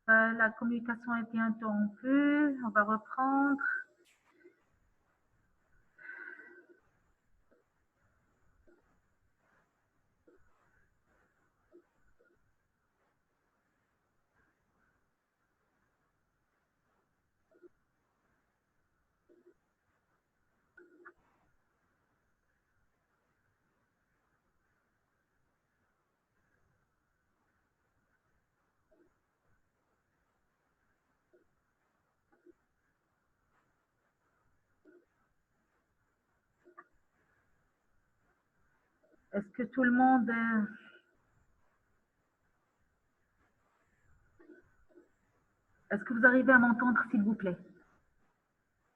La communication a été interrompue. On va reprendre. Est-ce que tout le monde... Est-ce que vous arrivez à m'entendre, s'il vous plaît?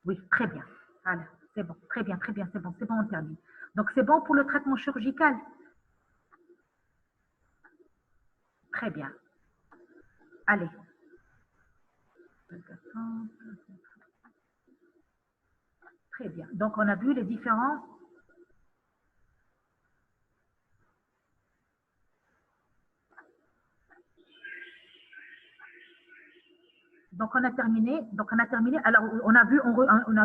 Oui, très bien. Voilà, c'est bon, très bien, c'est bon, on termine. Donc, c'est bon pour le traitement chirurgical? Très bien. Allez. Très bien. Donc, on a vu les différents... Donc, on a terminé. Alors, on a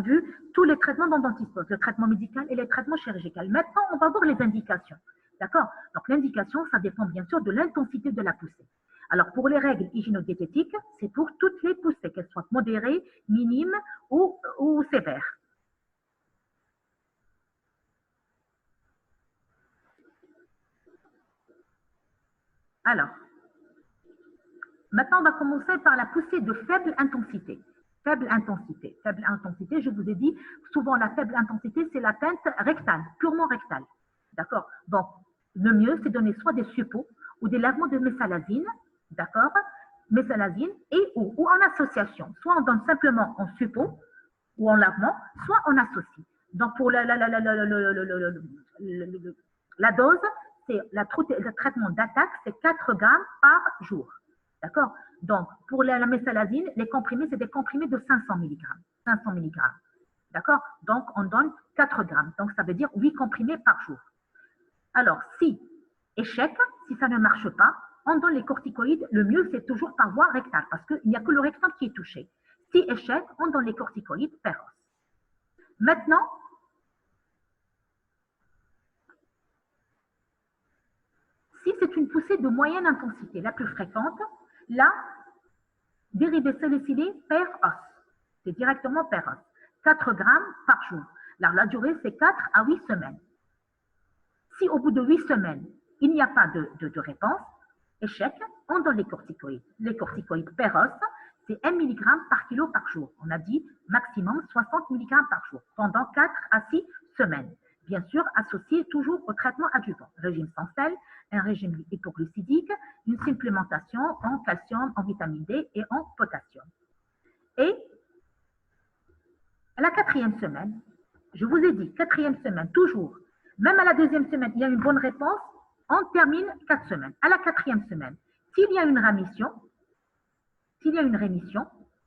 vu tous les traitements dont on dispose, le traitement médical et les traitements chirurgicaux. Maintenant, on va voir les indications. D'accord? Donc, l'indication, ça dépend bien sûr de l'intensité de la poussée. Alors, pour les règles hygiéno-diététiques, c'est pour toutes les poussées, qu'elles soient modérées, minimes ou sévères. Alors, maintenant, on va commencer par la poussée de faible intensité. Faible intensité, je vous ai dit, souvent la faible intensité, c'est la teinte rectale, purement rectale. D'accord? Donc, le mieux, c'est de donner soit des suppos ou des lavements de mésalazine, d'accord? Mésalazine ou en association. Soit on donne simplement en suppos ou en lavement, soit on associe. Donc, pour la dose, c'est le traitement d'attaque, c'est 4 grammes par jour. D'accord? Donc, pour la mésalazine, les comprimés, c'est des comprimés de 500 mg. 500 mg. D'accord? Donc, on donne 4 grammes. Donc, ça veut dire 8 comprimés par jour. Alors, si échec, si ça ne marche pas, on donne les corticoïdes. Le mieux, c'est toujours par voie rectale parce qu'il n'y a que le rectum qui est touché. Si échec, on donne les corticoïdes per os. Maintenant, si c'est une poussée de moyenne intensité, la plus fréquente, là, dérivé salicylé per os. C'est directement per os. 4 grammes par jour. Alors, la durée, c'est 4 à 8 semaines. Si au bout de 8 semaines, il n'y a pas de réponse, échec, on donne les corticoïdes. Les corticoïdes per os, c'est 1 mg par kilo par jour. On a dit maximum 60 mg par jour pendant 4 à 6 semaines. Bien sûr, associé toujours au traitement adjuvant. Régime sans sel, un régime hypoglycidique, une supplémentation en calcium, en vitamine D et en potassium. Et à la 4e semaine, je vous ai dit, 4e semaine, toujours, même à la 2e semaine, il y a une bonne réponse, on termine 4 semaines. À la 4e semaine, s'il y a une rémission,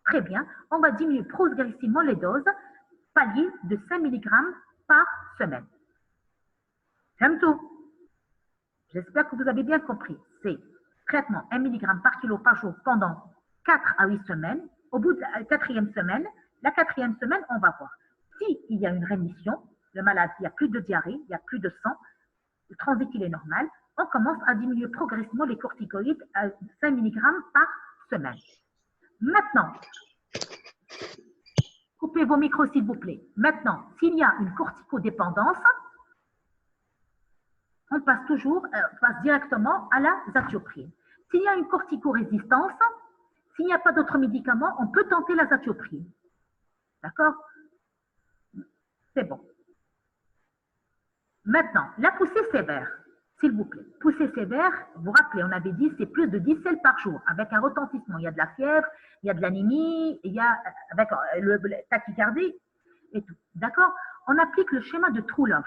très bien, on va diminuer progressivement les doses, palier de 5 mg par semaine. J'aime tout. J'espère que vous avez bien compris. C'est traitement 1 mg par kilo par jour pendant 4 à 8 semaines. Au bout de la 4e semaine, on va voir. S'il y a une rémission, le malade, il n'y a plus de diarrhée, il n'y a plus de sang, le transit il est normal, on commence à diminuer progressivement les corticoïdes à 5 mg par semaine. Maintenant, coupez vos micros s'il vous plaît. Maintenant, s'il y a une corticodépendance, on passe directement à la zatioprine. S'il y a une corticorésistance, s'il n'y a pas d'autres médicaments, on peut tenter la zatioprine. D'accord? C'est bon. Maintenant, la poussée sévère, s'il vous plaît. Poussée sévère, vous vous rappelez, on avait dit c'est plus de 10 selles par jour, avec un retentissement. Il y a de la fièvre, il y a de l'anémie, il y a avec le tachycardie et tout. D'accord? On applique le schéma de Trulov.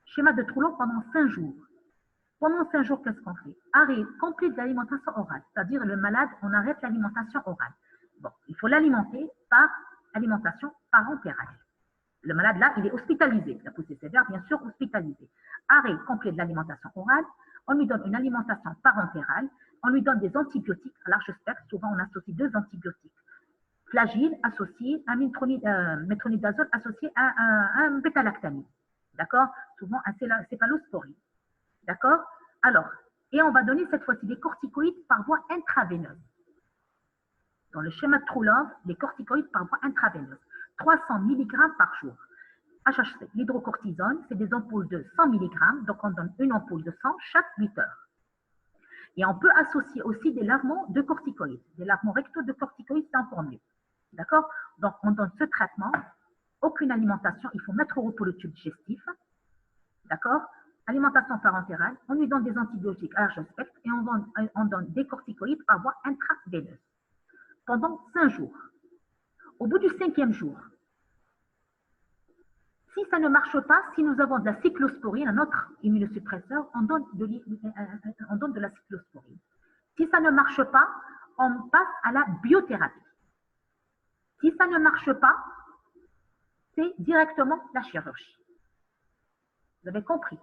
Schéma de Trulov pendant 5 jours. Pendant 5 jours, qu'est-ce qu'on fait? Arrêt complet de l'alimentation orale, c'est-à-dire le malade, on arrête l'alimentation orale. Bon, il faut l'alimenter par alimentation parentérale. Le malade, là, il est hospitalisé. La poussée sévère, bien sûr, hospitalisé. Arrêt complet de l'alimentation orale. On lui donne une alimentation parentérale on lui donne des antibiotiques à large spectre. Souvent, on associe 2 antibiotiques. Flagyl associé à métronidazole associé à un bêta-lactamine. D'accord? Souvent, un céphalosporine. D'accord? Alors, et on va donner cette fois-ci des corticoïdes par voie intraveineuse. Dans le schéma de True-Love, les corticoïdes par voie intraveineuse. 300 mg par jour. HHC, l'hydrocortisone, c'est des ampoules de 100 mg, donc on donne une ampoule de 100 chaque 8 heures. Et on peut associer aussi des lavements de corticoïdes. Des lavements rectaux de corticoïdes, c'est encore mieux. D'accord? Donc, on donne ce traitement, aucune alimentation, il faut mettre au repos le tube digestif. D'accord? Alimentation parentérale, on lui donne des antibiotiques à large spectre et on donne des corticoïdes par voie intraveineuse pendant 5 jours. Au bout du 5e jour, si ça ne marche pas, si nous avons de la cyclosporine, un autre immunosuppresseur, on donne de la cyclosporine. Si ça ne marche pas, on passe à la biothérapie. Si ça ne marche pas, c'est directement la chirurgie. Vous avez compris?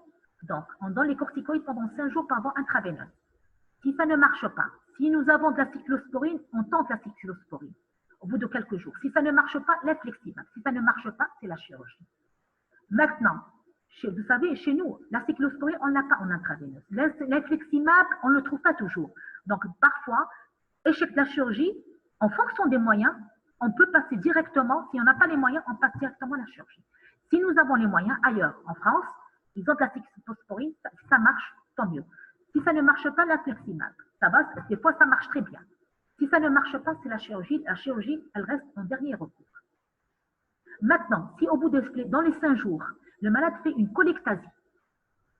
Donc, on donne les corticoïdes pendant 5 jours par voie intraveineuse. Si ça ne marche pas, si nous avons de la cyclosporine, on tente la cyclosporine au bout de quelques jours. Si ça ne marche pas, l'infliximab. Si ça ne marche pas, c'est la chirurgie. Maintenant, vous savez, chez nous, la cyclosporine, on ne l'a pas en intraveineuse. L'infliximab, on ne le trouve pas toujours. Donc, parfois, échec de la chirurgie, en fonction des moyens, on peut passer directement, si on n'a pas les moyens, on passe directement à la chirurgie. Si nous avons les moyens, ailleurs, en France, ils ont de la cyclosporine, ça marche, tant mieux. Si ça ne marche pas, l'infliximab, ça va, des fois, ça marche très bien. Si ça ne marche pas, c'est la chirurgie. La chirurgie, elle reste en dernier recours. Maintenant, si au bout dans les 5 jours, le malade fait une cholectasie,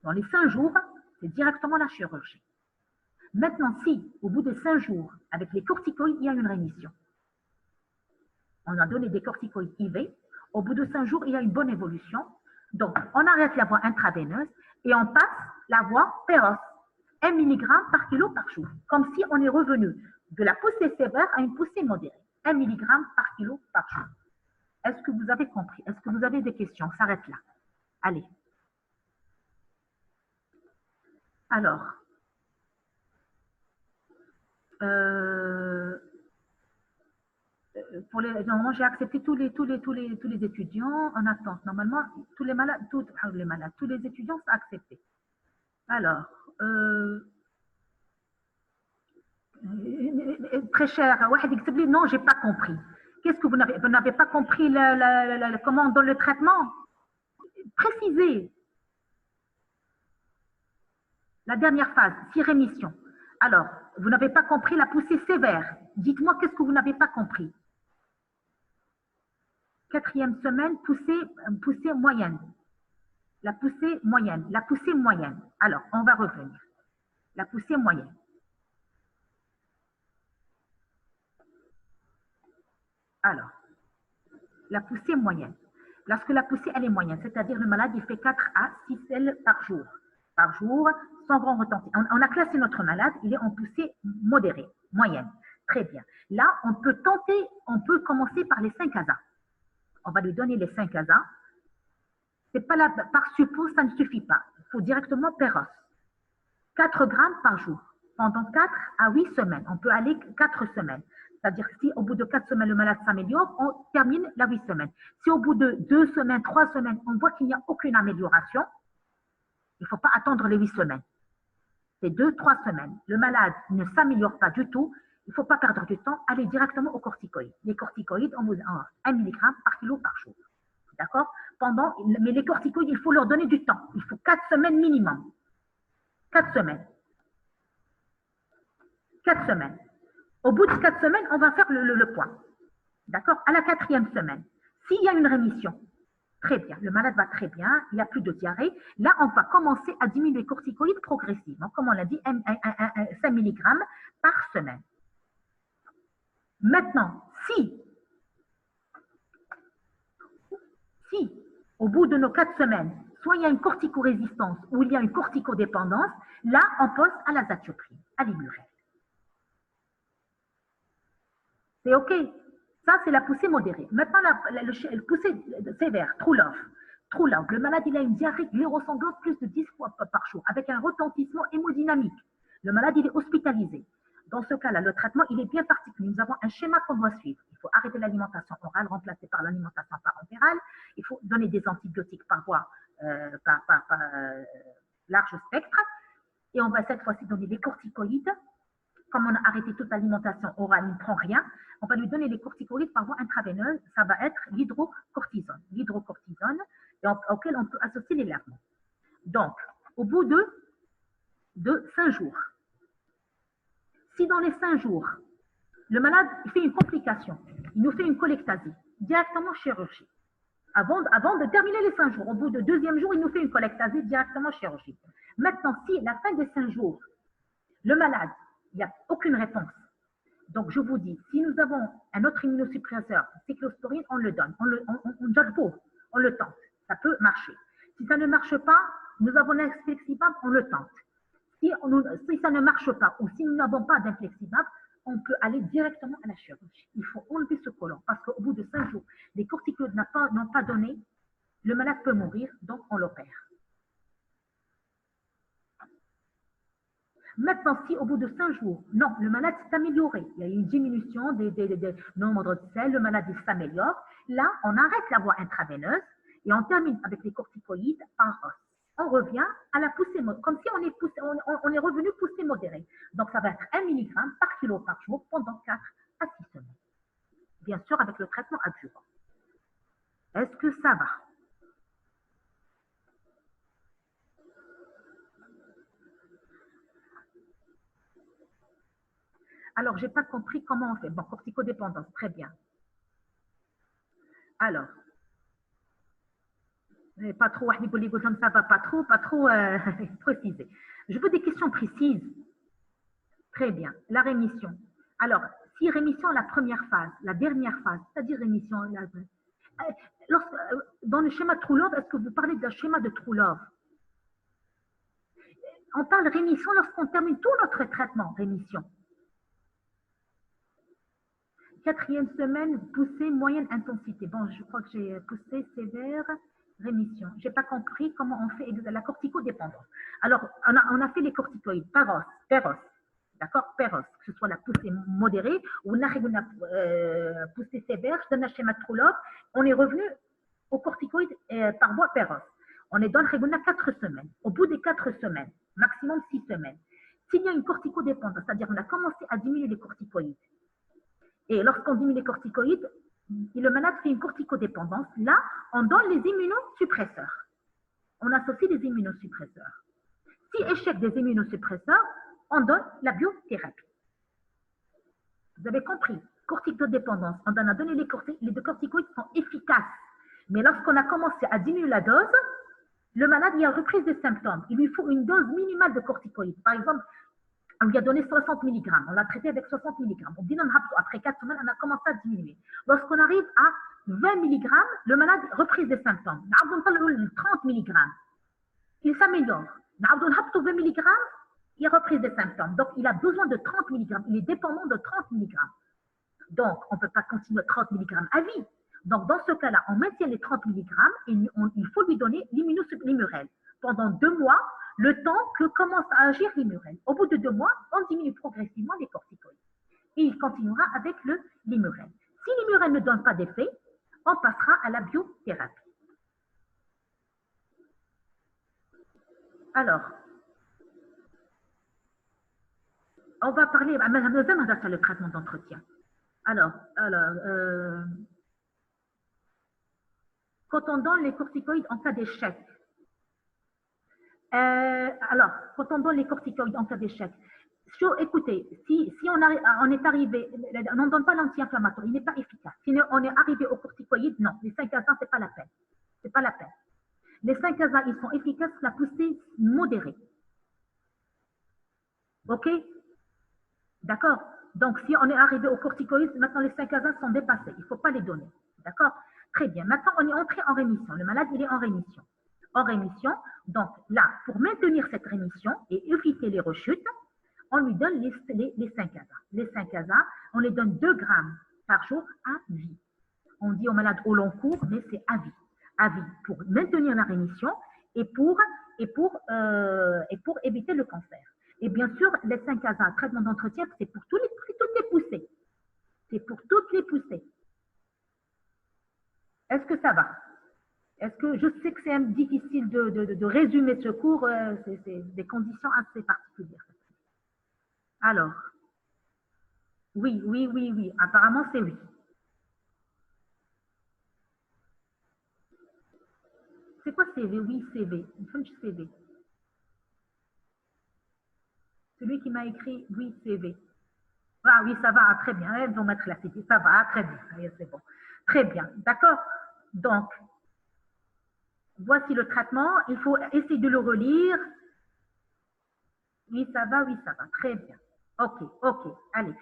dans les 5 jours, c'est directement la chirurgie. Maintenant, si au bout de 5 jours, avec les corticoïdes, il y a une rémission, on a donné des corticoïdes IV, au bout de 5 jours, il y a une bonne évolution, donc on arrête la voie intraveineuse et on passe la voie péros, 1 mg par kilo par jour, comme si on est revenu de la poussée sévère à une poussée modérée, 1 mg par kilo par jour. Est-ce que vous avez compris? Est-ce que vous avez des questions? On s'arrête là. Allez. Alors, normalement, j'ai accepté tous les étudiants en attente. Normalement, tous les étudiants sont acceptés. Alors, très cher, non, j'ai pas compris. Qu'est-ce que vous n'avez pas compris comment on donne le traitement? Précisez. La dernière phase, si rémission. Alors, vous n'avez pas compris la poussée sévère. Dites-moi qu'est-ce que vous n'avez pas compris. 4e semaine, poussée moyenne. La poussée moyenne. La poussée moyenne. Alors, on va revenir. La poussée moyenne. Alors, la poussée moyenne. Lorsque la poussée, elle est moyenne, c'est-à-dire le malade, il fait 4 à 6 selles par jour. Par jour, sans grand retentissement. On a classé notre malade, il est en poussée modérée, moyenne. Très bien. Là, on peut commencer par les 5 ASA. On va lui donner les 5 ASA. C'est pas par suppo, ça ne suffit pas. Il faut directement péros. 4 grammes par jour. Pendant 4 à 8 semaines. On peut aller 4 semaines. C'est-à-dire que si au bout de 4 semaines, le malade s'améliore, on termine la 8 semaines. Si au bout de 2 semaines, 3 semaines, on voit qu'il n'y a aucune amélioration, il ne faut pas attendre les 8 semaines. C'est 2-3 semaines. Le malade ne s'améliore pas du tout. Il ne faut pas perdre du temps. Aller directement aux corticoïdes. Les corticoïdes, on vous en 1 mg par kilo par jour. D'accord? Mais les corticoïdes, il faut leur donner du temps. Il faut 4 semaines minimum. 4 semaines. 4 semaines. Au bout de 4 semaines, on va faire le point. D'accord? À la 4e semaine, s'il y a une rémission, très bien, le malade va très bien, il n'y a plus de diarrhée. Là, on va commencer à diminuer les corticoïdes progressivement, comme on l'a dit, 5 mg par semaine. Maintenant, si au bout de nos 4 semaines, soit il y a une corticorésistance ou il y a une corticodépendance, là, on passe à l'azatioprine, à l'imurel. C'est OK. Ça, c'est la poussée modérée. Maintenant, la poussée sévère, True Love. Le malade, il a une diarrhée glérosanglante plus de 10 fois par jour, avec un retentissement hémodynamique. Le malade, il est hospitalisé. Dans ce cas-là, le traitement, il est bien particulier. Nous avons un schéma qu'on doit suivre. Il faut arrêter l'alimentation orale, remplacer par l'alimentation parentérale. Il faut donner des antibiotiques par voie large spectre. Et on va cette fois-ci donner des corticoïdes. Comme on a arrêté toute l'alimentation orale, il ne prend rien. On va lui donner les corticoïdes par voie intraveineuse. Ça va être l'hydrocortisone. L'hydrocortisone, auquel on peut associer les lavements. Donc, au bout de 5 jours, si dans les 5 jours, le malade fait une complication, il nous fait une colectasie, directement chirurgie. Avant de terminer les 5 jours, au bout du 2e jour, il nous fait une colectasie, directement chirurgie. Maintenant, si à la fin des 5 jours, le malade, il n'y a aucune réponse. Donc, je vous dis, si nous avons un autre immunosuppresseur, cyclosporine, on le donne, on le tente, ça peut marcher. Si ça ne marche pas, nous avons l'inflexibab, on le tente. Si ça ne marche pas ou si nous n'avons pas d'inflexibab, on peut aller directement à la chirurgie. Il faut enlever ce côlon parce qu'au bout de 5 jours, les corticoïdes n'ont pas donné, le malade peut mourir, donc on l'opère. Maintenant, si au bout de 5 jours, non, le malade s'est amélioré, il y a eu une diminution des nombres de selles, le malade s'améliore, là, on arrête la voie intraveineuse et on termine avec les corticoïdes par os. On revient à la poussée, comme si on est revenu poussée modérée. Donc, ça va être 1 mg par kilo par jour pendant 4 à 6 semaines. Bien sûr, avec le traitement adjuvant. Est-ce que ça va? Alors, je n'ai pas compris comment on fait. Bon, corticodépendance, très bien. Alors, pas trop, ça va pas trop préciser. Je veux des questions précises. Très bien. La rémission. Alors, si rémission, la première phase, la dernière phase, c'est-à-dire rémission, dans le schéma True Love, est-ce que vous parlez d'un schéma de True Love? On parle rémission lorsqu'on termine tout notre traitement, rémission. 4e semaine, poussée, moyenne intensité. Bon, je crois que j'ai poussée sévère, rémission. Je n'ai pas compris comment on fait la corticodépendance. Alors, on a fait les corticoïdes, Peros, d'accord, Peros, que ce soit la poussée modérée ou la poussée sévère, je donne un schéma True Love, on est revenu aux corticoïdes par voie Peros. On est dans le 4 semaines. Au bout des 4 semaines, maximum 6 semaines, s'il y a une corticodépendance, c'est-à-dire on a commencé à diminuer les corticoïdes, et lorsqu'on diminue les corticoïdes, le malade fait une corticodépendance. Là, on donne les immunosuppresseurs. On associe les immunosuppresseurs. Si échec des immunosuppresseurs, on donne la biothérapie. Vous avez compris, corticodépendance, on a donné les deux corticoïdes sont efficaces. Mais lorsqu'on a commencé à diminuer la dose, le malade, il y a reprise des symptômes. Il lui faut une dose minimale de corticoïdes. Par exemple, on lui a donné 60 mg. On l'a traité avec 60 mg. Après 4 semaines, on a commencé à diminuer. Lorsqu'on arrive à 20 mg, le malade reprise des symptômes. 30 mg. Il s'améliore. 20 mg, il reprise des symptômes. Donc, il a besoin de 30 mg. Il est dépendant de 30 mg. Donc, on ne peut pas continuer 30 mg à vie. Donc, dans ce cas-là, on maintient les 30 mg et il faut lui donner l'immunurel. Pendant 2 mois, le temps que commence à agir l'imurel. Au bout de 2 mois, on diminue progressivement les corticoïdes. Et il continuera avec l'imurel. Si l'imurel ne donne pas d'effet, on passera à la biothérapie. Alors, on va parler, le traitement d'entretien. Alors, quand on donne les corticoïdes en cas d'échec, alors, quand on donne les corticoïdes en cas d'échec, écoutez, si on est arrivé, on ne donne pas l'anti-inflammatoire, il n'est pas efficace. Si on est arrivé aux corticoïdes, non, les 5-ASA, ce n'est pas la peine. C'est pas la peine. Les 5-ASA, ils sont efficaces, la poussée modérée. OK? D'accord? Donc, si on est arrivé aux corticoïdes, maintenant les 5-ASA sont dépassés. Il ne faut pas les donner. D'accord? Très bien. Maintenant, on est entré en rémission. Le malade, il est en rémission. En rémission, donc là, pour maintenir cette rémission et éviter les rechutes, on lui donne les 5-ASA. Les 5-ASA, on les donne 2 grammes par jour à vie. On dit aux malades au long cours, mais c'est à vie. À vie, pour maintenir la rémission et pour éviter le cancer. Et bien sûr, les 5 ASA, traitement d'entretien, c'est pour toutes les poussées. C'est pour toutes les poussées. Est-ce que ça va? Est-ce que je sais que c'est difficile de résumer ce cours, c'est des conditions assez particulières. Alors, oui, oui, oui, oui. Apparemment, c'est oui. C'est quoi CV? Oui, CV. French CV. Celui qui m'a écrit oui, CV. Ah oui, ça va, très bien. Elles vont mettre la CV. Ça va, très bien. C'est bon. Très bien. D'accord? Donc, voici le traitement. Il faut essayer de le relire. Oui, ça va, très bien. Ok, ok, allez.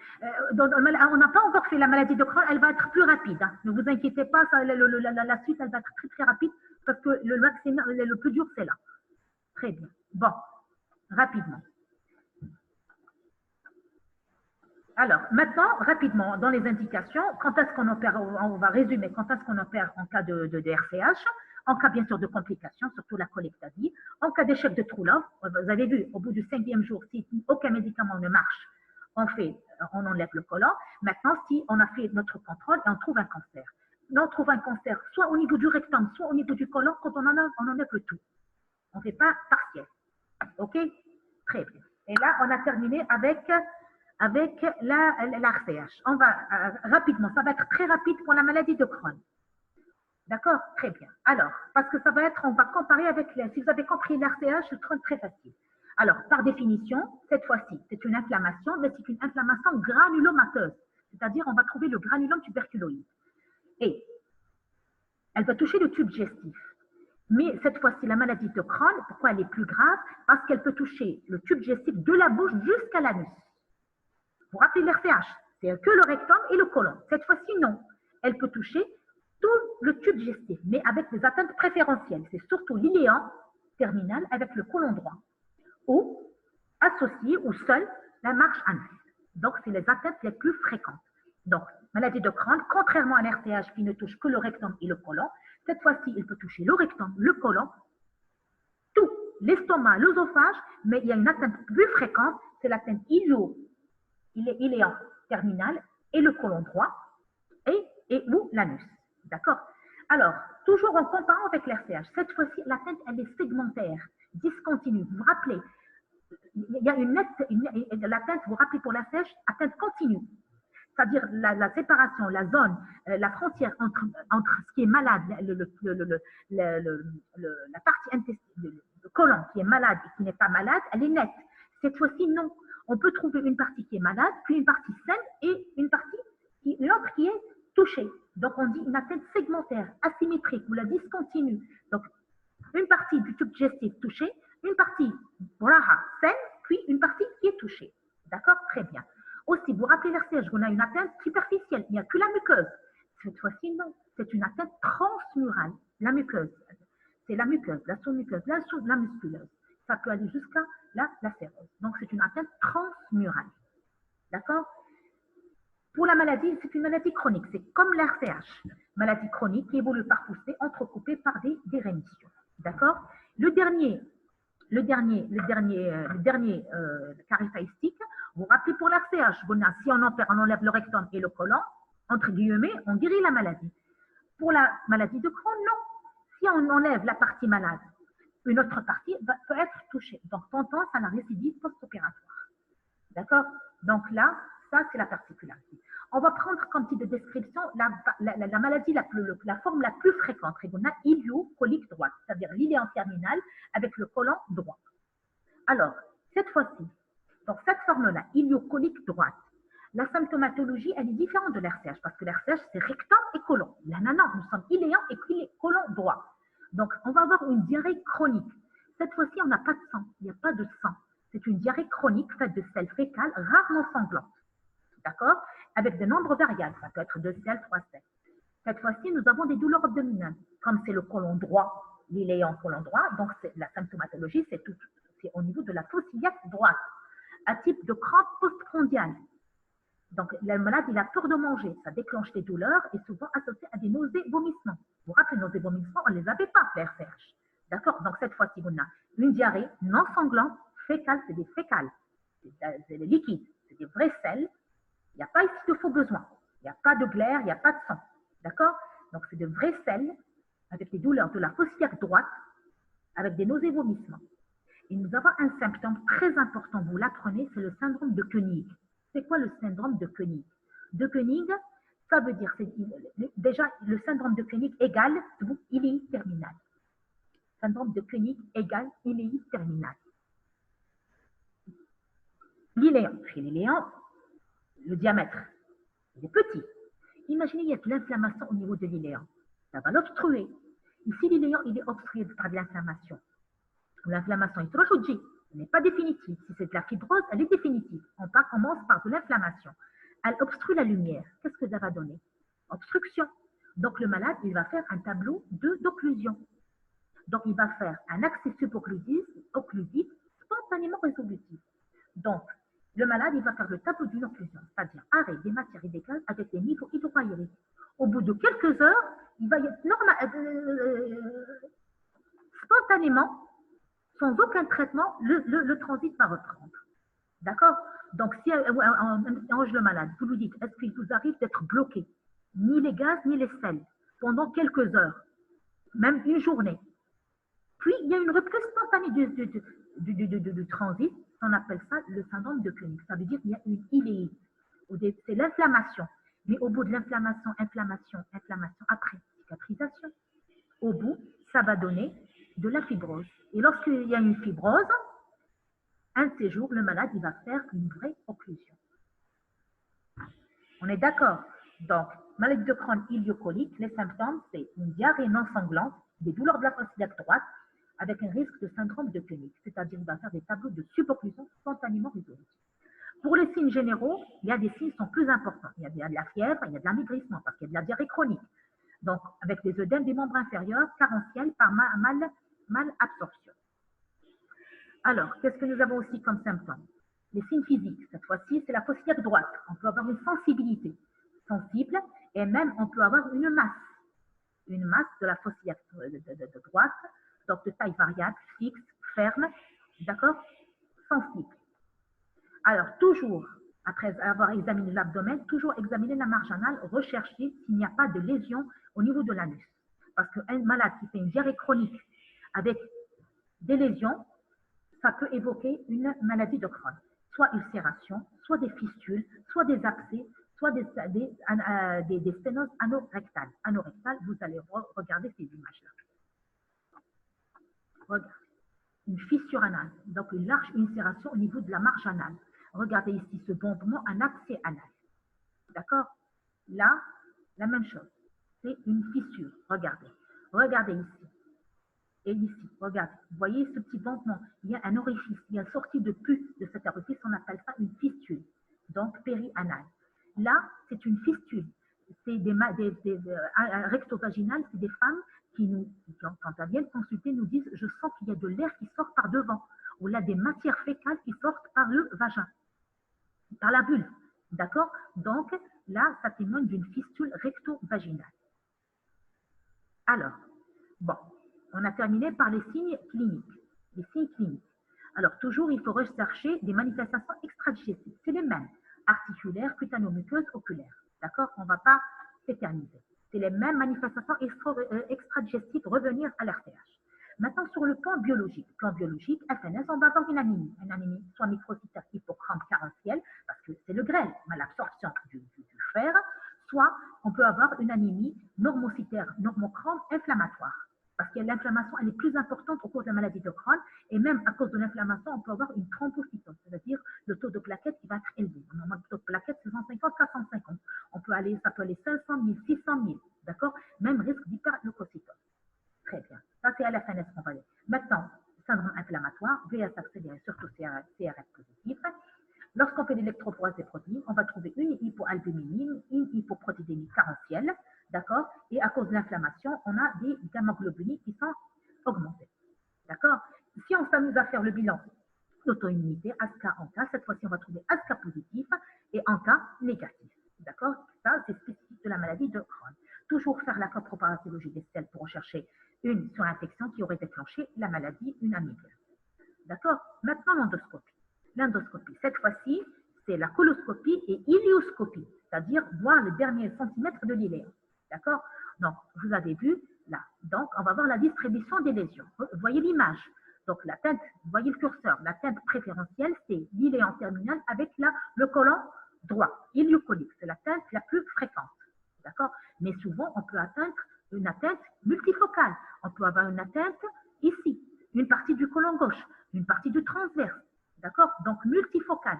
On n'a pas encore fait la maladie de Crohn, elle va être plus rapide. Hein. Ne vous inquiétez pas, ça, la suite, elle va être très très rapide parce que le maximum, le plus dur, c'est là. Très bien. Bon, rapidement. Alors, maintenant, rapidement, dans les indications, quand est-ce qu'on opère, on va résumer, quand est-ce qu'on opère en cas de DRCH, en cas bien sûr de complications, surtout la colectasie, en cas d'échec de True-Love, vous avez vu, au bout du 5e jour, si aucun médicament ne marche, on enlève le colon. Maintenant, si on a fait notre contrôle et on trouve un cancer. On trouve un cancer soit au niveau du rectum, soit au niveau du colon, quand on enlève le tout. On ne fait pas partiel. OK? Très bien. Et là, on a terminé avec l'ARCH. On va rapidement, ça va être très rapide pour la maladie de Crohn. D'accord? Très bien. Alors, parce que ça va être, on va comparer avec, si vous avez compris l'ARCH, c'est très facile. Alors, par définition, cette fois-ci, c'est une inflammation, mais c'est une inflammation granulomateuse. C'est-à-dire, on va trouver le granulome tuberculoïde. Et elle va toucher le tube digestif. Mais cette fois-ci, la maladie de Crohn, pourquoi elle est plus grave? Parce qu'elle peut toucher le tube digestif de la bouche jusqu'à l'anus. Vous vous rappelez l'RCH, c'est que le rectum et le côlon. Cette fois-ci, non. Elle peut toucher tout le tube digestif, mais avec des atteintes préférentielles. C'est surtout l'iléant terminal avec le côlon droit, ou associé ou seul la marche anale. Donc, c'est les atteintes les plus fréquentes. Donc, maladie de Crohn, contrairement à l'RCH qui ne touche que le rectum et le côlon, cette fois-ci, il peut toucher le rectum, le côlon, tout, l'estomac, l'œsophage, mais il y a une atteinte plus fréquente, c'est l'atteinte iléant terminal et le côlon droit et ou l'anus. D'accord? Alors, toujours en comparant avec l'RCH, cette fois-ci, l'atteinte, elle est segmentaire, discontinue. Vous vous rappelez, il y a l'atteinte, vous vous rappelez pour l'RCH, atteinte continue. C'est-à-dire la séparation, la zone, la frontière entre ce qui est malade, la partie intestinale, le côlon qui est malade et qui n'est pas malade, elle est nette. Cette fois-ci, non. On peut trouver une partie qui est malade, puis une partie saine et l'autre qui est touchée. Donc, on dit une atteinte segmentaire, asymétrique ou la discontinue. Donc, une partie du tube digestif touchée, une partie braha saine, puis une partie qui est touchée. D'accord? Très bien. Aussi, vous rappelez l'RCH, on a une atteinte superficielle, il n'y a que la muqueuse. Cette fois-ci, non. C'est une atteinte transmurale. La muqueuse, c'est la muqueuse, la sous-muqueuse, la musculeuse. Ça peut aller jusqu'à la sérose. Donc, c'est une atteinte transmurale. D'accord? Pour la maladie, c'est une maladie chronique. C'est comme l'RCH. Maladie chronique qui évolue par poussée, entrecoupée par des rémissions. D'accord? Le dernier caractéristique, vous vous rappelez pour l'RCH, si on enlève le rectum et le côlon, entre guillemets, on guérit la maladie. Pour la maladie de Crohn, non. Si on enlève la partie malade, une autre partie peut être touchée. Donc, tendance à la récidive post-opératoire. D'accord? Donc là, ça, c'est la particularité. On va prendre comme type de description la maladie, la forme la plus fréquente. On a iliocolique droite, c'est-à-dire l'iléant terminal avec le côlon droit. Alors, cette fois-ci, dans cette forme-là, iliocolique droite, la symptomatologie, elle est différente de l'RCH parce que l'RCH, c'est rectum et côlon. Là, non, nous sommes iléant et côlon droit. Donc, on va avoir une diarrhée chronique. Cette fois-ci, on n'a pas de sang, il n'y a pas de sang. C'est une diarrhée chronique faite de sel fécal, rarement sanglante. D'accord? Avec de nombreux variables. Ça peut être 2 sels, 3 sels. Cette fois-ci, nous avons des douleurs abdominales. Comme c'est le côlon droit, l'iléant côlon droit, donc la symptomatologie, c'est au niveau de la fosse iliaque droite. Un type de crampe postprandiale. Donc, le malade, il a peur de manger. Ça déclenche des douleurs et souvent associé à des nausées, vomissements. Vous vous rappelez, les nausées, vomissements, on ne les avait pas, l'RCH. D'accord? Donc, cette fois-ci, on a une diarrhée non sanglante, fécale, c'est des fécales. c'est des liquides, c'est des vrais sels. Il n'y a pas ici de faux besoins. Il n'y a pas de glaire, il n'y a pas de sang. D'accord? Donc, c'est de vrais sels avec des douleurs de la fosse iliaque droite, avec des nausées vomissements. Et nous avons un symptôme très important, vous l'apprenez, c'est le syndrome de Koenig. C'est quoi le syndrome de Koenig? De Koenig, ça veut dire, déjà, le syndrome de Koenig égale iléite terminale. Syndrome de Koenig égale iléite terminale. L'iléon, chez l'iléon, le diamètre, il est petit. Imaginez, il y a de l'inflammation au niveau de l'iléon. Ça va l'obstruer. Ici, l'iléon, il est obstrué par de l'inflammation. L'inflammation est trop elle n'est pas définitive. Si c'est de la fibrose, elle est définitive. On commence par de l'inflammation. Elle obstrue la lumière. Qu'est-ce que ça va donner? Obstruction. Donc, le malade, il va faire un tableau d'occlusion. Donc, il va faire un accès subocclusif spontanément résolutif. Donc, le malade, il va faire le tableau d'une occlusion, c'est-à-dire arrêt des matières et des gaz avec des niveaux hydroaériques. Au bout de quelques heures, il va y spontanément, sans aucun traitement, le transit va reprendre. D'accord? Donc, si on interroge le malade, vous lui dites, est-ce qu'il vous arrive d'être bloqué? Ni les gaz, ni les sels, pendant quelques heures, même une journée. Puis, il y a une reprise spontanée du transit, on appelle ça le syndrome de Koenig. Ça veut dire qu'il y a une iléite. C'est l'inflammation. Mais au bout de l'inflammation, inflammation, après cicatrisation, au bout, ça va donner de la fibrose. Et lorsqu'il y a une fibrose, un de ces jours, le malade, il va faire une vraie occlusion. On est d'accord? Donc, maladie de Crohn iliocolique, les symptômes, c'est une diarrhée non sanglante, des douleurs de la fosse iliaque droite, avec un risque de syndrome de Koenig, c'est-à-dire qu'il va faire des tableaux de subocclusion spontanément résolutifs. Pour les signes généraux, il y a des signes qui sont plus importants. Il y a de la fièvre, il y a de l'amaigrissement, parce qu'il y a de la diarrhée chronique. Donc, avec des œdèmes des membres inférieurs, carentiels par mal absorption. Alors, qu'est-ce que nous avons aussi comme symptômes? Les signes physiques, cette fois-ci, c'est la fosse iliaque droite. On peut avoir une sensibilité sensible et même on peut avoir une masse de la fosse iliaque de droite, donc de taille variable, fixe, ferme, d'accord, sensible. Alors, toujours, après avoir examiné l'abdomen, toujours examiner la marge anale, rechercher s'il n'y a pas de lésion au niveau de l'anus. Parce qu'un malade qui fait une diarrhée chronique avec des lésions, ça peut évoquer une maladie de Crohn. Soit ulcération, soit des fistules, soit des abcès, soit des sténoses anorectales. Anorectales, vous allez regarder ces images-là. Regardez. Une fissure anale, donc une large ulcération au niveau de la marge anale. Regardez ici ce bombement, un accès anal. D'accord? Là, la même chose. C'est une fissure. Regardez. Regardez ici. Et ici, regardez. Vous voyez ce petit bombement? Il y a un orifice. Il y a une sortie de pus de cet orifice. On appelle ça une fistule. Donc, péri-anal. Là, c'est une fistule. C'est recto-vaginales, c'est des femmes qui quand elles viennent consulter, nous disent « Je sens qu'il y a de l'air qui sort par devant » ou là, des matières fécales qui sortent par le vagin, par la bulle. D'accord? Donc, là, ça témoigne d'une fistule recto-vaginale. Alors, bon, on a terminé par les signes cliniques. Les signes cliniques. Alors, toujours, il faut rechercher des manifestations extradigestives. C'est les mêmes, articulaires, cutanommuqueuses, oculaires. D'accord? On ne va pas s'éterniser. C'est les mêmes manifestations extradigestives, revenir à l'RTH. Maintenant, sur le plan biologique, FNS, on va avoir une anémie soit microcytaire hypochrome carentielle, parce que c'est le grêle, l'absorption du fer, soit on peut avoir une anémie normocytaire, normochrome inflammatoire. Parce que l'inflammation, elle est plus importante au cours de la maladie de Crohn, et même à cause de l'inflammation, on peut avoir une thrombocytose, c'est-à-dire le taux de plaquettes qui va être élevé. Normalement, le taux de plaquettes, c'est 150, 450. Ça peut aller 500 000, 600 000, d'accord? Même risque d'hyperleucocytose. Très bien. Ça, c'est à la FNS qu'on va aller. Maintenant, syndrome inflammatoire, VS accéléré, surtout CRS positif. Lorsqu'on fait l'électrophorèse des protéines, on va trouver une hypoalbuminine, une hypoprotéinémie carentielle, d'accord? Et à cause de l'inflammation, on a des gamma-globulines qui sont augmentées, d'accord? Si on s'amuse à faire le bilan d'auto-immunité, ASCA en cas, cette fois-ci, on va trouver ASCA positif et en cas négatif, d'accord? Ça, c'est spécifique de la maladie de Crohn. Toujours faire la coproparatologie des selles pour rechercher une sur l'infection qui aurait déclenché la maladie, une amygdale. D'accord? Maintenant, l'endoscopie. l'endoscopie. Cette fois-ci, c'est la coloscopie et iléoscopie, c'est-à-dire voir le dernier centimètre de l'iléum. D'accord? Donc, vous avez vu là. Donc, on va voir la distribution des lésions. Vous voyez l'image. Donc, la teinte, vous voyez le curseur. La teinte préférentielle, c'est l'iléum terminal avec le côlon droit, iléocolique. C'est la teinte la plus fréquente. D'accord? Mais souvent, on peut atteindre une atteinte multifocale. On peut avoir une atteinte ici, une partie du côlon gauche, une partie du transverse. D'accord? Donc, multifocale.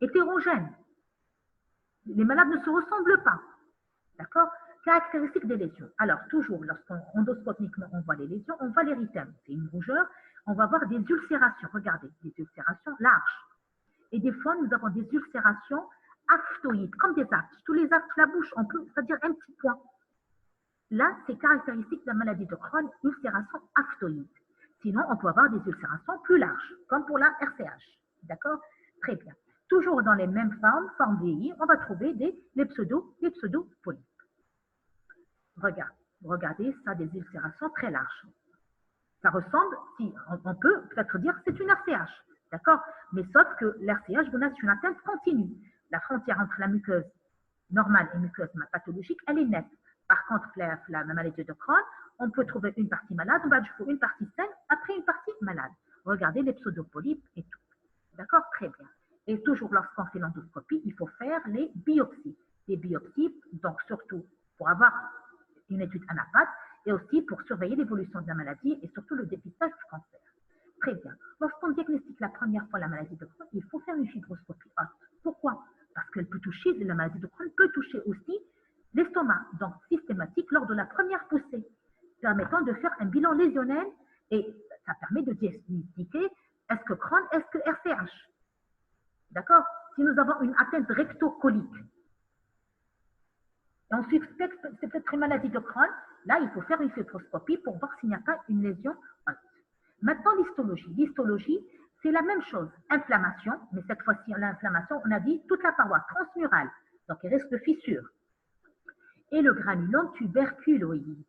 Hétérogène. Les malades ne se ressemblent pas. D'accord? Caractéristiques des lésions. Alors, toujours, lorsqu'on endoscopiquement on voit les lésions, on voit l'érythème. C'est une rougeur. On va voir des ulcérations. Regardez, des ulcérations larges. Et des fois, nous avons des ulcérations aftoïdes, comme des actes. Tous les actes de la bouche, on peut, c'est-à-dire un petit point. Là, c'est caractéristique de la maladie de Crohn, ulcération aftoïde. Sinon, on peut avoir des ulcérations plus larges, comme pour la RCH. D'accord? Très bien. Toujours dans les mêmes formes vieillies, on va trouver les pseudo-polypes. Regardez, ça des ulcérations très larges. Ça ressemble, si on peut peut-être dire que c'est une RCH, d'accord? Mais sauf que l'RCH vous donne une atteinte continue. La frontière entre la muqueuse normale et muqueuse pathologique, elle est nette. Par contre, la maladie de Crohn, on peut trouver une partie malade, on va trouver une partie saine, après une partie malade. Regardez les pseudopolypes et tout. D'accord? Très bien. Et toujours lorsqu'on fait l'endoscopie, il faut faire les biopsies. Les biopsies, donc surtout pour avoir une étude anapathe et aussi pour surveiller l'évolution de la maladie et surtout le dépistage du cancer. Très bien. Lorsqu'on diagnostique la première fois la maladie de Crohn, il faut faire une fibroscopie haute. Pourquoi? Parce qu'elle peut toucher, la maladie de Crohn peut toucher aussi l'estomac, donc systématique lors de la première poussée, permettant de faire un bilan lésionnel et ça permet de diagnostiquer est-ce que Crohn, est-ce que RCH. D'accord? Si nous avons une atteinte rectocolique, et on suspecte c'est peut-être une maladie de Crohn, là, il faut faire une fibroscopie pour voir s'il n'y a pas une lésion haute. Maintenant, l'histologie. L'histologie, c'est la même chose. Inflammation, mais cette fois-ci, l'inflammation, on a dit toute la paroi transmurale, donc il reste de fissure. Et le granulome tuberculoïde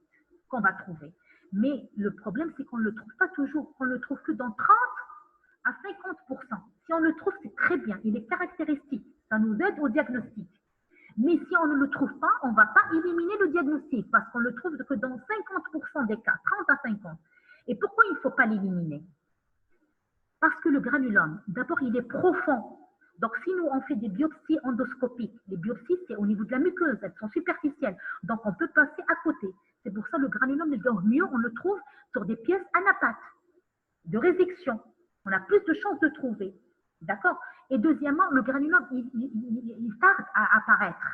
qu'on va trouver. Mais le problème, c'est qu'on ne le trouve pas toujours. On ne le trouve que dans 30 à 50%. Si on le trouve, c'est très bien. Il est caractéristique. Ça nous aide au diagnostic. Mais si on ne le trouve pas, on ne va pas éliminer le diagnostic parce qu'on ne le trouve que dans 50% des cas, 30 à 50. Et pourquoi il ne faut pas l'éliminer? Parce que le granulome, d'abord, il est profond. Donc, si nous, on fait des biopsies endoscopiques, les biopsies, c'est au niveau de la muqueuse, elles sont superficielles. Donc, on peut passer à côté. C'est pour ça que le granulome, mieux, on le trouve sur des pièces anapathes, de résection. On a plus de chances de trouver. D'accord? Et deuxièmement, le granulome, il tarde à apparaître.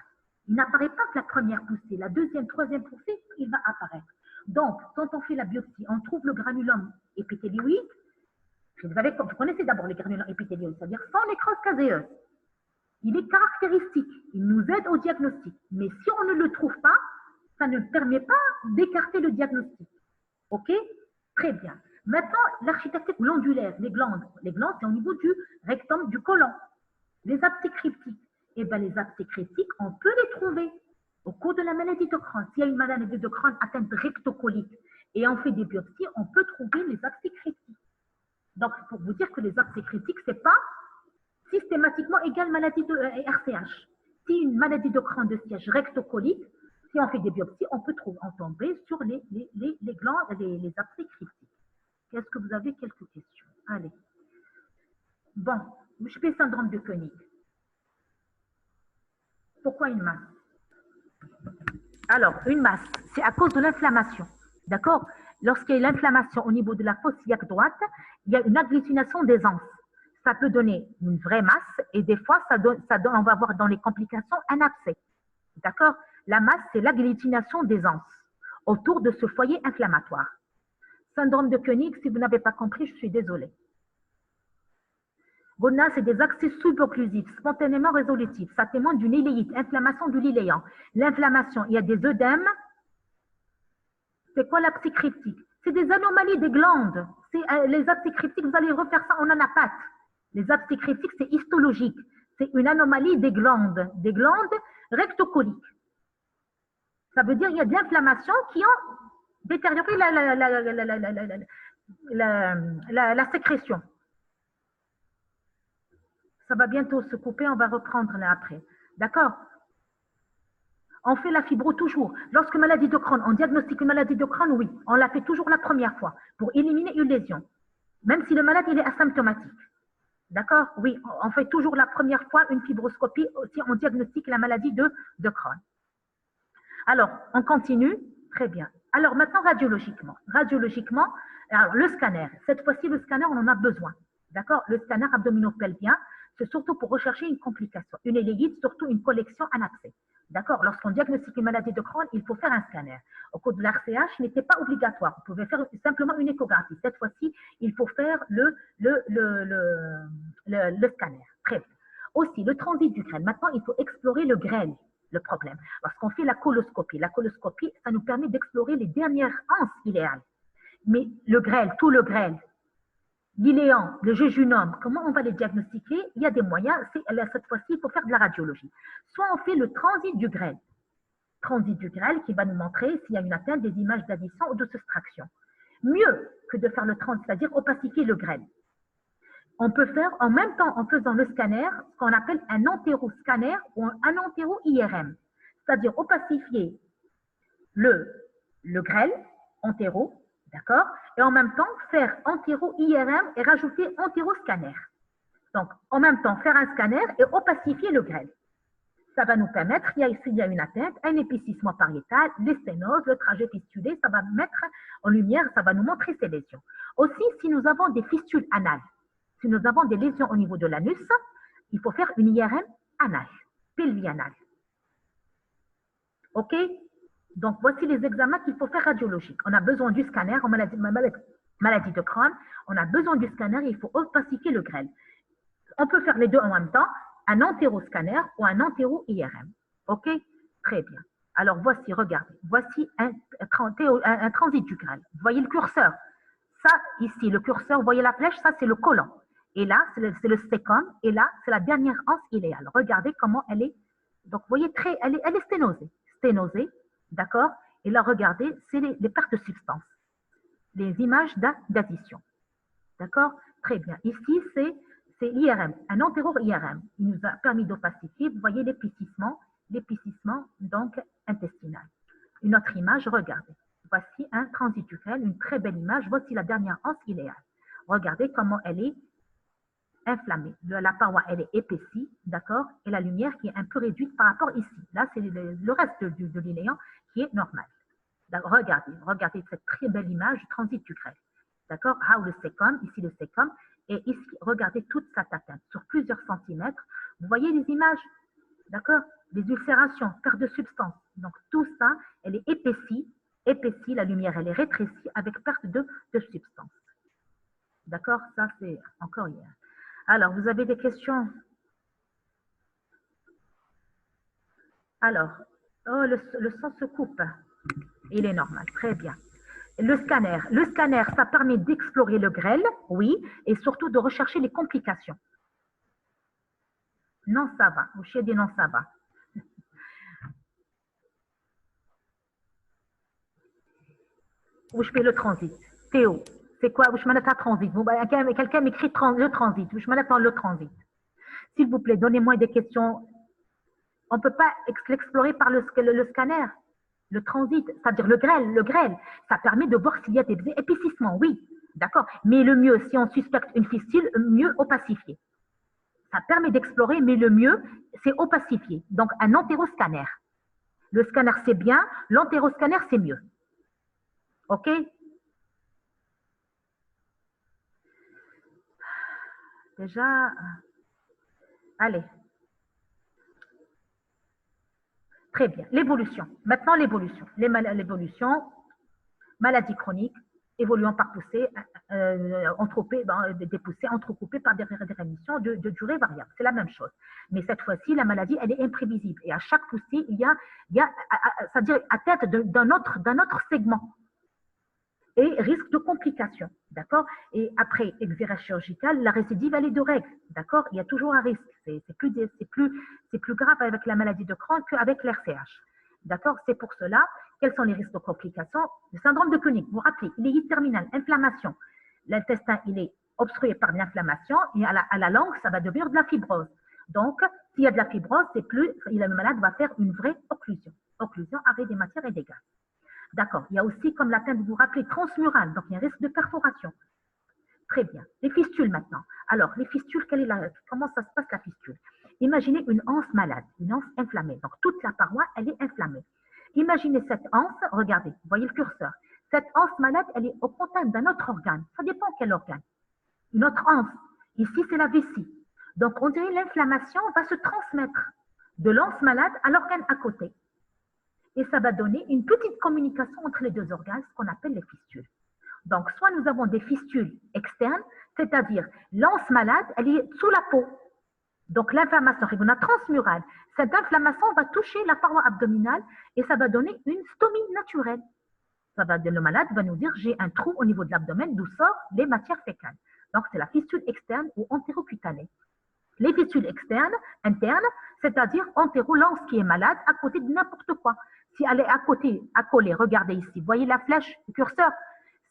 Il n'apparaît pas que la première poussée. La deuxième, troisième poussée, il va apparaître. Donc, quand on fait la biopsie, on trouve le granulome épithélioïde. Vous connaissez d'abord les granulomes épithéliaux, c'est-à-dire sans nécrose caséeuse. Il est caractéristique, il nous aide au diagnostic. Mais si on ne le trouve pas, ça ne permet pas d'écarter le diagnostic. OK? Très bien. Maintenant, l'architecture glandulaire, les glandes, c'est au niveau du rectum, du côlon. Les abcès cryptiques. Eh bien, les abcès cryptiques, on peut les trouver au cours de la maladie de Crohn. S'il y a une maladie de Crohn atteinte rectocolique et on fait des biopsies, on peut trouver les abcès cryptiques. Donc, pour vous dire que les abcès critiques, ce n'est pas systématiquement égal maladie de RCH. Si une maladie de Crohn de siège rectocolique, si on fait des biopsies, on peut tomber sur les glandes, les abcès critiques. Est-ce que vous avez quelques questions? Allez. Bon, je fais syndrome de Koenig. Pourquoi une masse? Alors, une masse, c'est à cause de l'inflammation. D'accord? Lorsqu'il y a l'inflammation au niveau de la fosse iliaque droite, il y a une agglutination des anses. Ça peut donner une vraie masse et des fois, on va voir dans les complications un abcès. D'accord? La masse, c'est l'agglutination des anses autour de ce foyer inflammatoire. Syndrome de Koenig, si vous n'avez pas compris, je suis désolée. Gona, c'est des accès subocclusifs, spontanément résolutifs. Ça témoigne d'une iléite, inflammation de l'iléant. L'inflammation, il y a des œdèmes. C'est quoi l'abcès cryptique? C'est des anomalies des glandes. Les abcès cryptiques, vous allez refaire ça en anapathe. Les abcès cryptiques, c'est histologique. C'est une anomalie des glandes rectocoliques. Ça veut dire qu'il y a de l'inflammation qui ont détérioré la sécrétion. Ça va bientôt se couper, on va reprendre là après. D'accord? On fait la fibro toujours. Lorsque maladie de Crohn, on diagnostique une maladie de Crohn, oui, on la fait toujours la première fois pour éliminer une lésion, même si le malade il est asymptomatique. D'accord? Oui, on fait toujours la première fois une fibroscopie si on diagnostique la maladie de Crohn. Alors, on continue. Très bien. Alors, maintenant, radiologiquement. Radiologiquement, alors, le scanner. Cette fois-ci, le scanner, on en a besoin. D'accord? Le scanner abdominopelvien, c'est surtout pour rechercher une complication. Une élégite, surtout une collection annexée. D'accord? Lorsqu'on diagnostique une maladie de Crohn, il faut faire un scanner. Au cours de l'RCH, ce n'était pas obligatoire. Vous pouvez faire simplement une échographie. Cette fois-ci, il faut faire le scanner. Très bien. Aussi, le transit du grêle. Maintenant, il faut explorer le grêle, le problème. Lorsqu'on fait la coloscopie, ça nous permet d'explorer les dernières anses iléales. Mais le grêle, tout le grêle, l'iléan, le jéjunum, comment on va les diagnostiquer? Il y a des moyens. Cette fois-ci, il faut faire de la radiologie. Soit on fait le transit du grêle qui va nous montrer s'il y a une atteinte des images d'addition ou de soustraction. Mieux que de faire le transit, c'est-à-dire opacifier le grêle. On peut faire en même temps, en faisant le scanner, ce qu'on appelle un entéro-scanner ou un entéro-IRM, c'est-à-dire opacifier le grêle, entéro, d'accord, et en même temps faire entéro-IRM et rajouter entéro-scanner. Donc, en même temps, faire un scanner et opacifier le grêle. Ça va nous permettre, s'il y a une atteinte, un épaississement pariétal, les sténoses, le trajet fistulé, ça va mettre en lumière, ça va nous montrer ces lésions. Aussi, si nous avons des fistules anales, si nous avons des lésions au niveau de l'anus, il faut faire une IRM anale, pelvianale. OK? Donc, voici les examens qu'il faut faire radiologiques. On a besoin du scanner en maladie de Crohn. On a besoin du scanner et il faut opacifier le grêle. On peut faire les deux en même temps, un entéro-scanner ou un entéro-IRM. OK? Très bien. Alors, voici, regardez. Voici un transit du grêle. Vous voyez le curseur? Ça, ici, le curseur, vous voyez la flèche? Ça, c'est le côlon. Et là, c'est le sécum. Et là, c'est la dernière anse iléale. Regardez comment elle est. Donc, vous voyez, elle est sténosée. Sténosée, d'accord? Et là, regardez, c'est les pertes de substance. Les images d'addition. D'accord? Très bien. Ici, c'est l'IRM, un entéro-IRM. Il nous a permis d'opacifier. Vous voyez l'épaississement donc intestinal. Une autre image, regardez. Voici un transit du grêle, une très belle image. Voici la dernière anse iléale. Regardez comment elle est inflammée. La paroi, elle est épaissie, d'accord? Et la lumière qui est un peu réduite par rapport ici. Là, c'est le reste de l'iléan qui est normal. Regardez cette très belle image du transit du grêle. D'accord? Le sécum, ici le sécum. Et ici, regardez toute sa atteinte sur plusieurs centimètres. Vous voyez les images? D'accord? Des ulcérations, perte de substance. Donc, tout ça, elle est épaissie, la lumière, elle est rétrécie avec perte de substance. D'accord? Ça, c'est encore hier. Alors, vous avez des questions? Alors, le sang se coupe. Il est normal, très bien. Le scanner, ça permet d'explorer le grêle, oui, et surtout de rechercher les complications. Non, ça va. Vous chiez des non, ça va. Où je fais le transit. Théo, c'est quoi? Où je m'en transit. Quelqu'un m'écrit le transit. Où je m'en le transit. S'il vous plaît, donnez-moi des questions. On ne peut pas l'explorer par le scanner. Le transit, c'est-à-dire le grêle, ça permet de voir s'il y a des épaississements, oui, d'accord. Mais le mieux, si on suspecte une fistule, mieux opacifier. Ça permet d'explorer, mais le mieux, c'est opacifier. Donc, un entéroscanner. Le scanner, c'est bien. L'entéroscanner, c'est mieux. OK? Déjà, allez. Très bien. L'évolution. Maintenant, l'évolution. L'évolution, maladie chronique, évoluant par poussée, des poussées entrecoupées par des rémissions de durée variable. C'est la même chose. Mais cette fois-ci, la maladie, elle est imprévisible. Et à chaque poussée, il y a c'est-à-dire atteinte d'un autre segment. Et risque de complications, d'accord? Et après exérèse chirurgicale, la récidive, elle est de règle, d'accord? Il y a toujours un risque. C'est plus grave avec la maladie de Crohn qu'avec l'RCH, d'accord? C'est pour cela, quels sont les risques de complications? Le syndrome de Koenig, vous vous rappelez, il est terminal, inflammation. L'intestin, il est obstrué par de l'inflammation et à la langue, ça va devenir de la fibrose. Donc, s'il y a de la fibrose, c'est plus, le malade va faire une vraie occlusion. Occlusion, arrêt des matières et des gaz. D'accord. Il y a aussi, comme l'atteinte, vous vous rappelez, transmurale, donc il y a un risque de perforation. Très bien. Les fistules maintenant. Alors, les fistules, comment ça se passe la fistule? Imaginez une anse malade, une anse inflammée. Donc, toute la paroi, elle est inflammée. Imaginez cette anse, regardez, vous voyez le curseur. Cette anse malade, elle est au contact d'un autre organe. Ça dépend quel organe. Une autre anse. Ici, c'est la vessie. Donc, on dirait l'inflammation va se transmettre de l'anse malade à l'organe à côté. Et ça va donner une petite communication entre les deux organes, ce qu'on appelle les fistules. Donc, soit nous avons des fistules externes, c'est-à-dire l'anse malade, elle est sous la peau. Donc, l'inflammation transmurale, cette inflammation va toucher la paroi abdominale et ça va donner une stomie naturelle. Le malade va nous dire, j'ai un trou au niveau de l'abdomen d'où sortent les matières fécales. Donc, c'est la fistule externe ou entérocutanée. Les fistules externes, internes, c'est-à-dire l'anse qui est malade à côté de n'importe quoi. Si elle est à côté, accolée, regardez ici, vous voyez la flèche, le curseur,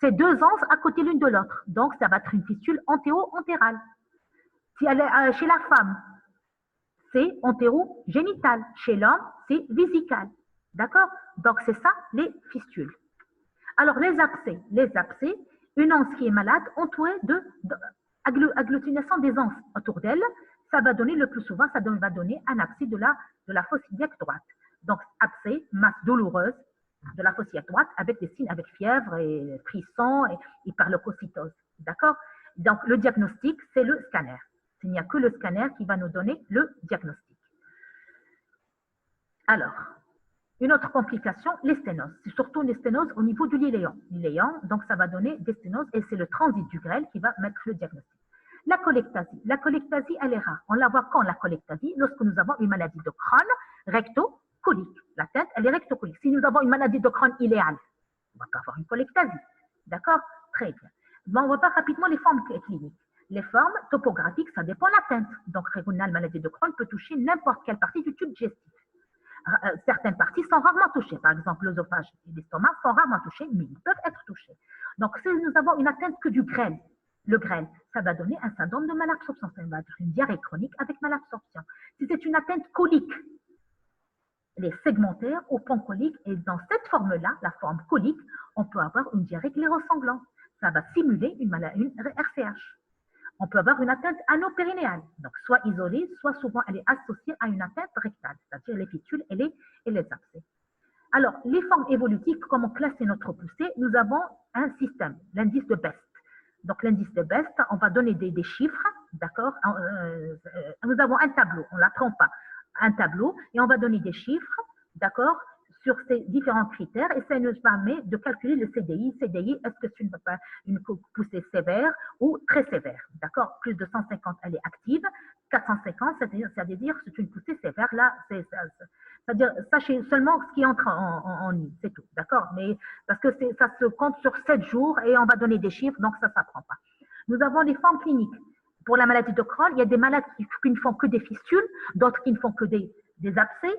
c'est deux anses à côté l'une de l'autre. Donc, ça va être une fistule antéro-entérale. Si elle est chez la femme, c'est antéro-génitale. Chez l'homme, c'est vésical. D'accord? Donc, c'est ça, les fistules. Alors, les abcès. Les abcès, une anse qui est malade, entourée d'agglutination des anses autour d'elle, ça va donner le plus souvent, ça va donner un abcès de la fosse iliaque droite. Donc, abcès, masse douloureuse de la fosse iliaque droite avec des signes, avec fièvre et frissons et hyperleucocytose. D'accord? Donc, le diagnostic, c'est le scanner. Il n'y a que le scanner qui va nous donner le diagnostic. Alors, une autre complication, les sténoses. C'est surtout les sténoses au niveau du l'iléon. L'iléon, donc ça va donner des sténoses et c'est le transit du grêle qui va mettre le diagnostic. La cholectasie. La cholectasie, elle est rare. On la voit quand la cholectasie? Lorsque nous avons une maladie de Crohn rectocolique. La tête, elle est rectocolique. Si nous avons une maladie de Crohn iléale, on ne va pas avoir une cholectasie. D'accord? Très bien. Bon, on va voir rapidement les formes cliniques. Les formes topographiques, ça dépend de l'atteinte. Donc, rénale maladie de Crohn peut toucher n'importe quelle partie du tube digestif. Certaines parties sont rarement touchées. Par exemple, l'œsophage et l'estomac sont rarement touchés, mais ils peuvent être touchés. Donc, si nous avons une atteinte que du grêle, le grêle, ça va donner un syndrome de malabsorption. Ça va être une diarrhée chronique avec malabsorption. Si c'est une atteinte colique, les segmentaires ou pancoliques, et dans cette forme-là, la forme colique, on peut avoir une diarrhée clérosanglante. Ça va simuler une RCH. On peut avoir une atteinte anopérinéale, donc soit isolée, soit souvent elle est associée à une atteinte rectale, c'est-à-dire les fistules et les abcès. Alors, les formes évolutives, comment classer notre poussée? Nous avons un système, l'indice de Best. Donc, l'indice de Best, on va donner des chiffres, d'accord? Nous avons un tableau, on ne l'apprend pas, un tableau, et on va donner des chiffres, d'accord, sur ces différents critères, et ça nous permet de calculer le CDI. CDI, est-ce que c'est une poussée sévère ou très sévère? D'accord? Plus de 150, elle est active. 450, c'est-à-dire c'est une poussée sévère. Là, c'est-à-dire, sachez seulement ce qui entre en I, c'est tout. D'accord? Mais parce que ça se compte sur 7 jours et on va donner des chiffres, donc ça ne s'apprend pas. Nous avons les formes cliniques. Pour la maladie de Crohn, il y a des malades qui ne font que des fistules, d'autres qui ne font que des abcès,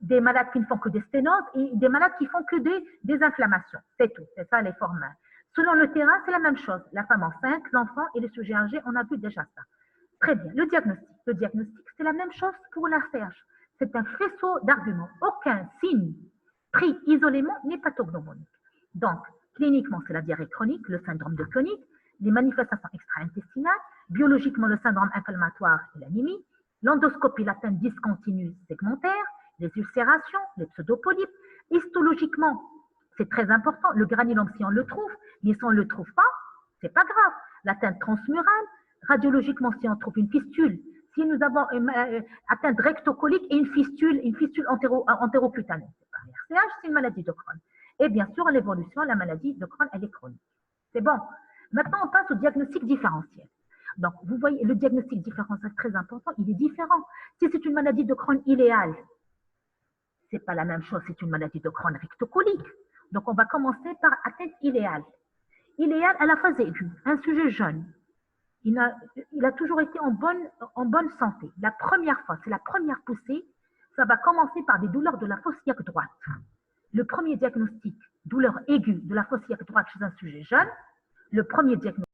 des malades qui ne font que des sténoses et des malades qui font que des inflammations. C'est tout, c'est ça les formes. Selon le terrain, c'est la même chose. La femme enceinte, l'enfant et les sujets âgés, on a vu déjà ça. Très bien. Le diagnostic. Le diagnostic, c'est la même chose pour la CH. C'est un faisceau d'arguments. Aucun signe pris isolément n'est pathognomonique. Donc, cliniquement, c'est la diarrhée chronique, le syndrome de Koenig, les manifestations extra-intestinales, biologiquement, le syndrome inflammatoire et l'anémie, l'endoscopie, l'atteinte discontinue segmentaire, les ulcérations, les pseudopolypes. Histologiquement, c'est très important. Le granulome, si on le trouve, mais si on ne le trouve pas, c'est pas grave. L'atteinte transmurale, radiologiquement, si on trouve une fistule, si nous avons une atteinte rectocolique et une fistule entérocutanée, c'est pas un RCH, c'est une maladie de Crohn. Et bien sûr, l'évolution, la maladie de Crohn, elle est chronique. C'est bon. Maintenant, on passe au diagnostic différentiel. Donc, vous voyez, le diagnostic différentiel, c'est très important, il est différent. Si c'est une maladie de Crohn iléale, c'est pas la même chose, c'est une maladie de Crohn rectocolique. Donc, on va commencer par atteinte iléale. Iléale à la phase aiguë, un sujet jeune. Il a toujours été en bonne santé. La première fois, c'est la première poussée, ça va commencer par des douleurs de la fosse iliaque droite. Le premier diagnostic, douleur aiguë de la fosse iliaque droite chez un sujet jeune, le premier diagnostic